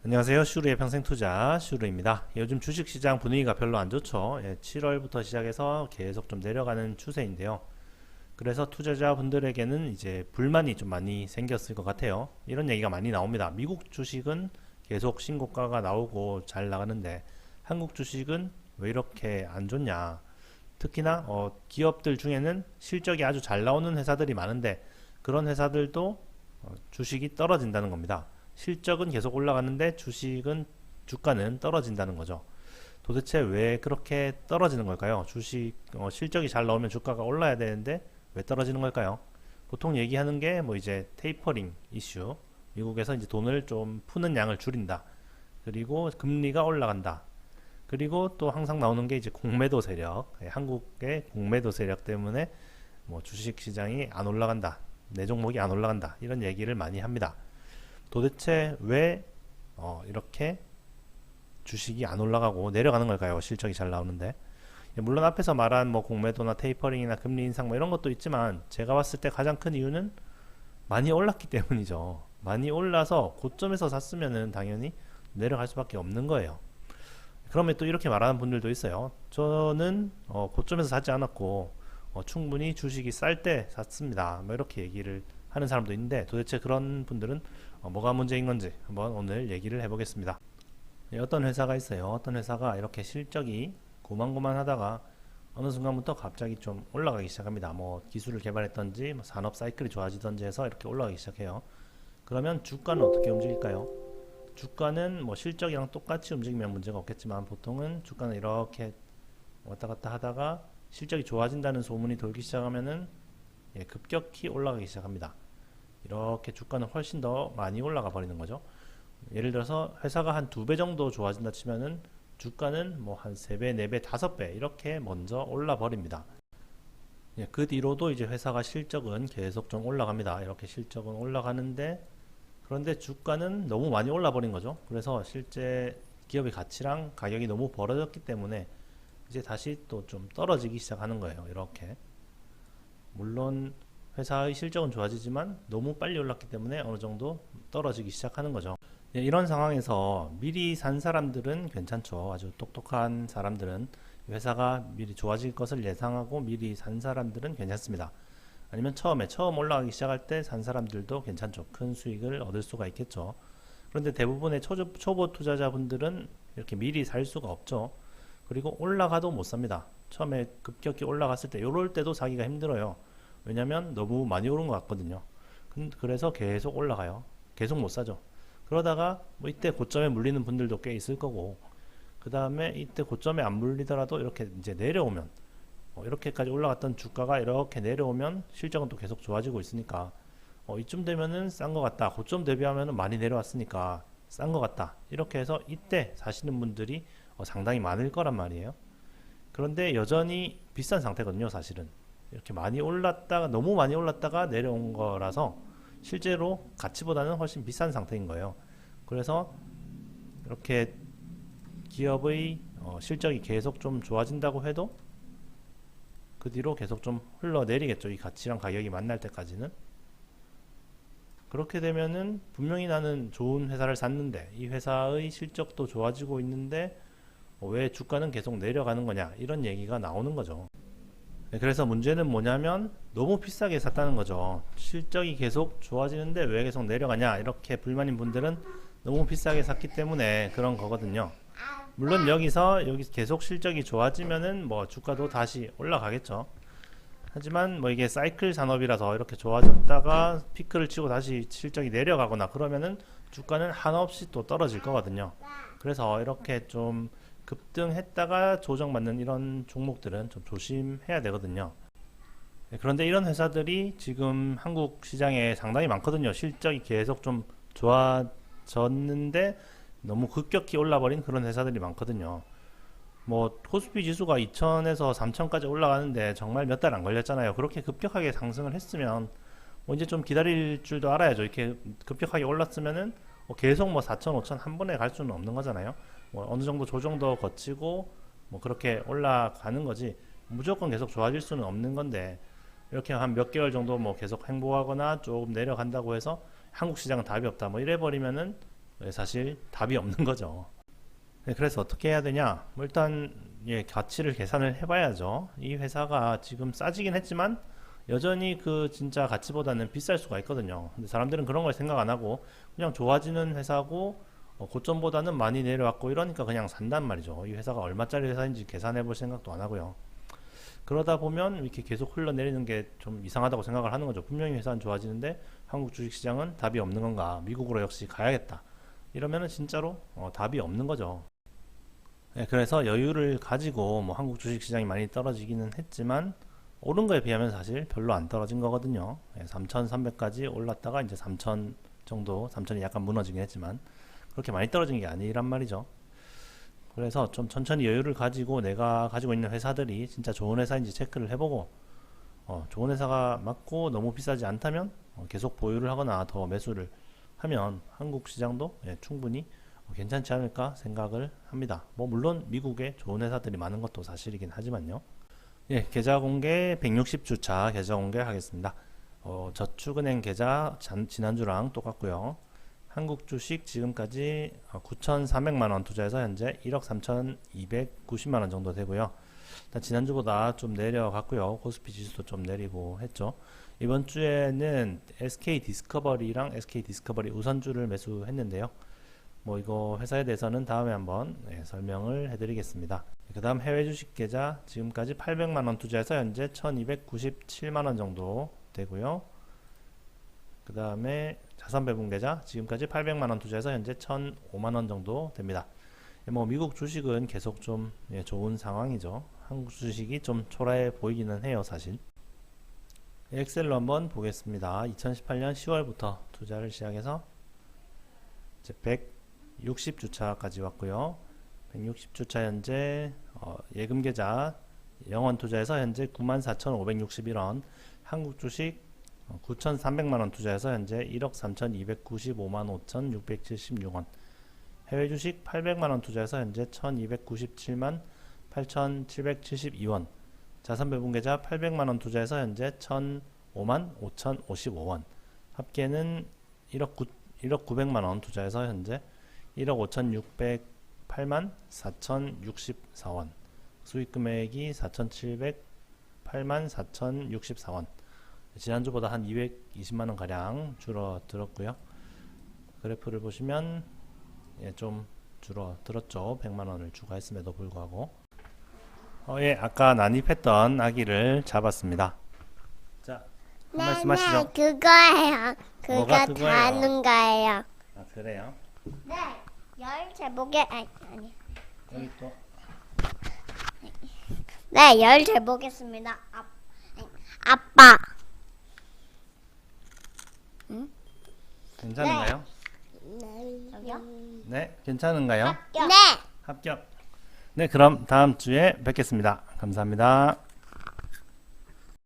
안녕하세요. 슈르의 평생투자 슈르입니다. 요즘 주식시장 분위기가 별로 안 좋죠. 7월부터 시작해서 계속 좀 내려가는 추세인데요. 그래서 투자자분들에게는 이제 불만이 좀 많이 생겼을 것 같아요. 이런 얘기가 많이 나옵니다. 미국 주식은 계속 신고가가 나오고 잘 나가는데 한국 주식은 왜 이렇게 안 좋냐. 특히나 기업들 중에는 실적이 아주 잘 나오는 회사들이 많은데 그런 회사들도 주식이 떨어진다는 겁니다. 실적은 계속 올라가는데 주가는 떨어진다는 거죠. 도대체 왜 그렇게 떨어지는 걸까요? 실적이 잘 나오면 주가가 올라야 되는데 왜 떨어지는 걸까요? 보통 얘기하는 게 뭐 이제 테이퍼링 이슈, 미국에서 이제 돈을 좀 푸는 양을 줄인다. 그리고 금리가 올라간다. 그리고 또 항상 나오는 게 이제 공매도 세력, 한국의 공매도 세력 때문에 뭐 주식 시장이 안 올라간다. 내 종목이 안 올라간다. 이런 얘기를 많이 합니다. 도대체 왜 이렇게 주식이 안 올라가고 내려가는 걸까요? 실적이 잘 나오는데. 물론 앞에서 말한 뭐 공매도나 테이퍼링이나 금리 인상 뭐 이런 것도 있지만 제가 봤을 때 가장 큰 이유는 많이 올랐기 때문이죠. 많이 올라서 고점에서 샀으면은 당연히 내려갈 수밖에 없는 거예요. 그러면 또 이렇게 말하는 분들도 있어요. 저는 고점에서 사지 않았고 충분히 주식이 쌀 때 샀습니다. 뭐 이렇게 얘기를 하는 사람도 있는데 도대체 그런 분들은 뭐가 문제인 건지 한번 오늘 얘기를 해보겠습니다. 어떤 회사가 있어요. 어떤 회사가 이렇게 실적이 고만고만 하다가 어느 순간부터 갑자기 좀 올라가기 시작합니다. 뭐 기술을 개발했던지 뭐 산업 사이클이 좋아지던지 해서 이렇게 올라가기 시작해요. 그러면 주가는 어떻게 움직일까요? 주가는 뭐 실적이랑 똑같이 움직이면 문제가 없겠지만 보통은 주가는 이렇게 왔다 갔다 하다가 실적이 좋아진다는 소문이 돌기 시작하면은 급격히 올라가기 시작합니다. 이렇게 주가는 훨씬 더 많이 올라가 버리는 거죠. 예를 들어서 회사가 한 2배 정도 좋아진다 치면은 주가는 뭐 한 3배, 4배, 5배 이렇게 먼저 올라 버립니다. 그 뒤로도 이제 회사가 실적은 계속 좀 올라갑니다. 이렇게 실적은 올라가는데 그런데 주가는 너무 많이 올라 버린 거죠. 그래서 실제 기업의 가치랑 가격이 너무 벌어졌기 때문에 이제 다시 또 좀 떨어지기 시작하는 거예요. 이렇게. 물론 회사의 실적은 좋아지지만 너무 빨리 올랐기 때문에 어느 정도 떨어지기 시작하는 거죠. 이런 상황에서 미리 산 사람들은 괜찮죠. 아주 똑똑한 사람들은 회사가 미리 좋아질 것을 예상하고 미리 산 사람들은 괜찮습니다. 아니면 처음 올라가기 시작할 때 산 사람들도 괜찮죠. 큰 수익을 얻을 수가 있겠죠. 그런데 대부분의 초보 투자자분들은 이렇게 미리 살 수가 없죠. 그리고 올라가도 못 삽니다. 처음에 급격히 올라갔을 때 이럴 때도 사기가 힘들어요. 왜냐면 너무 많이 오른 것 같거든요. 그래서 계속 올라가요. 계속 못 사죠. 그러다가 뭐 이때 고점에 물리는 분들도 꽤 있을 거고 그 다음에 이때 고점에 안 물리더라도 이렇게 이제 내려오면 이렇게까지 올라갔던 주가가 이렇게 내려오면 실적은 또 계속 좋아지고 있으니까 이쯤 되면은 싼 것 같다. 고점 대비하면은 많이 내려왔으니까 싼 것 같다. 이렇게 해서 이때 사시는 분들이 상당히 많을 거란 말이에요. 그런데 여전히 비싼 상태거든요, 사실은. 이렇게 많이 올랐다가 너무 많이 올랐다가 내려온 거라서 실제로 가치보다는 훨씬 비싼 상태인 거예요. 그래서 이렇게 기업의 실적이 계속 좀 좋아진다고 해도 그 뒤로 계속 좀 흘러내리겠죠. 이 가치랑 가격이 만날 때까지는. 그렇게 되면은 분명히 나는 좋은 회사를 샀는데 이 회사의 실적도 좋아지고 있는데 왜 주가는 계속 내려가는 거냐 이런 얘기가 나오는 거죠. 그래서 문제는 뭐냐면 너무 비싸게 샀다는 거죠. 실적이 계속 좋아지는데 왜 계속 내려가냐 이렇게 불만인 분들은 너무 비싸게 샀기 때문에 그런 거거든요. 물론 여기 계속 실적이 좋아지면은 뭐 주가도 다시 올라가겠죠. 하지만 뭐 이게 사이클 산업이라서 이렇게 좋아졌다가 피크를 치고 다시 실적이 내려가거나 그러면은 주가는 한없이 또 떨어질 거거든요. 그래서 이렇게 좀 급등했다가 조정받는 이런 종목들은 좀 조심해야 되거든요. 그런데 이런 회사들이 지금 한국 시장에 상당히 많거든요. 실적이 계속 좀 좋아졌는데 너무 급격히 올라버린 그런 회사들이 많거든요. 뭐 코스피 지수가 2000에서 3000까지 올라가는데 정말 몇 달 안 걸렸잖아요. 그렇게 급격하게 상승을 했으면 뭐 이제 좀 기다릴 줄도 알아야죠. 이렇게 급격하게 올랐으면은 계속 뭐 4000, 5000 한 번에 갈 수는 없는 거잖아요. 뭐 어느 정도 조정도 거치고 뭐 그렇게 올라가는 거지 무조건 계속 좋아질 수는 없는 건데 이렇게 한 몇 개월 정도 뭐 계속 행보하거나 조금 내려간다고 해서 한국 시장은 답이 없다 뭐 이래 버리면은 사실 답이 없는 거죠. 네, 그래서 어떻게 해야 되냐? 뭐 일단 가치를 계산을 해봐야죠. 이 회사가 지금 싸지긴 했지만 여전히 그 진짜 가치보다는 비쌀 수가 있거든요. 근데 사람들은 그런 걸 생각 안 하고 그냥 좋아지는 회사고 고점보다는 많이 내려왔고 이러니까 그냥 산단 말이죠. 이 회사가 얼마짜리 회사인지 계산해 볼 생각도 안 하고요. 그러다 보면 이렇게 계속 흘러내리는 게 좀 이상하다고 생각을 하는 거죠. 분명히 회사는 좋아지는데 한국 주식시장은 답이 없는 건가? 미국으로 역시 가야겠다. 이러면은 진짜로 답이 없는 거죠. 네, 그래서 여유를 가지고 뭐 한국 주식시장이 많이 떨어지기는 했지만 오른 거에 비하면 사실 별로 안 떨어진 거거든요. 3,300까지 올랐다가 이제 3,000 정도, 3,000이 약간 무너지긴 했지만 그렇게 많이 떨어진 게 아니란 말이죠. 그래서 좀 천천히 여유를 가지고 내가 가지고 있는 회사들이 진짜 좋은 회사인지 체크를 해보고 좋은 회사가 맞고 너무 비싸지 않다면 계속 보유를 하거나 더 매수를 하면 한국 시장도 충분히 괜찮지 않을까 생각을 합니다. 뭐 물론 미국에 좋은 회사들이 많은 것도 사실이긴 하지만요. 계좌 공개 160주차 계좌 공개하겠습니다. 저축은행 계좌 지난주랑 똑같고요. 한국 주식 지금까지 9,400만원 투자해서 현재 1억 3,290만원 정도 되고요. 일단 지난주보다 좀 내려갔고요. 코스피 지수도 좀 내리고 했죠. 이번 주에는 SK 디스커버리랑 SK 디스커버리 우선주를 매수했는데요. 뭐 이거 회사에 대해서는 다음에 한번 설명을 해드리겠습니다. 그 다음 해외 주식 계좌 지금까지 800만원 투자해서 현재 1297만원 정도 되고요. 그 다음에 자산 배분 계좌 지금까지 800만원 투자해서 현재 1005만원 정도 됩니다. 뭐 미국 주식은 계속 좀 좋은 상황이죠. 한국 주식이 좀 초라해 보이기는 해요, 사실. 엑셀로 한번 보겠습니다. 2018년 10월부터 투자를 시작해서 이제 160주차까지 왔고요. 160주차 현재 예금 계좌 영원 투자해서 현재 94,561원, 한국 주식 9,300만원 투자해서 현재 1억 3,295만 5,676원, 해외 주식 800만원 투자해서 현재 1,297만 8,772원, 자산 배분 계좌 800만원 투자해서 현재 1,005만 5,055원, 합계는 1억 900만원 투자해서 현재 1억 5,608만 4,064원, 수익 금액이 4,708만 4,064원, 지난주보다 한 220만원 가량 줄어들었고요. 그래프를 보시면 좀 줄어들었죠. 100만원을 추가했음에도 불구하고. 아까 난입했던 아기를 잡았습니다. 자, 한 말씀 하시죠. 그거예요. 뭐가 그거 그거예요? 다는 거예요. 아, 그래요? 네. 열 제목에 아니. 여기 또 네, 열 재보겠습니다. 아빠. 괜찮은가요? 여기요? 네, 괜찮은가요? 네. 합격. 네, 그럼 다음 주에 뵙겠습니다. 감사합니다.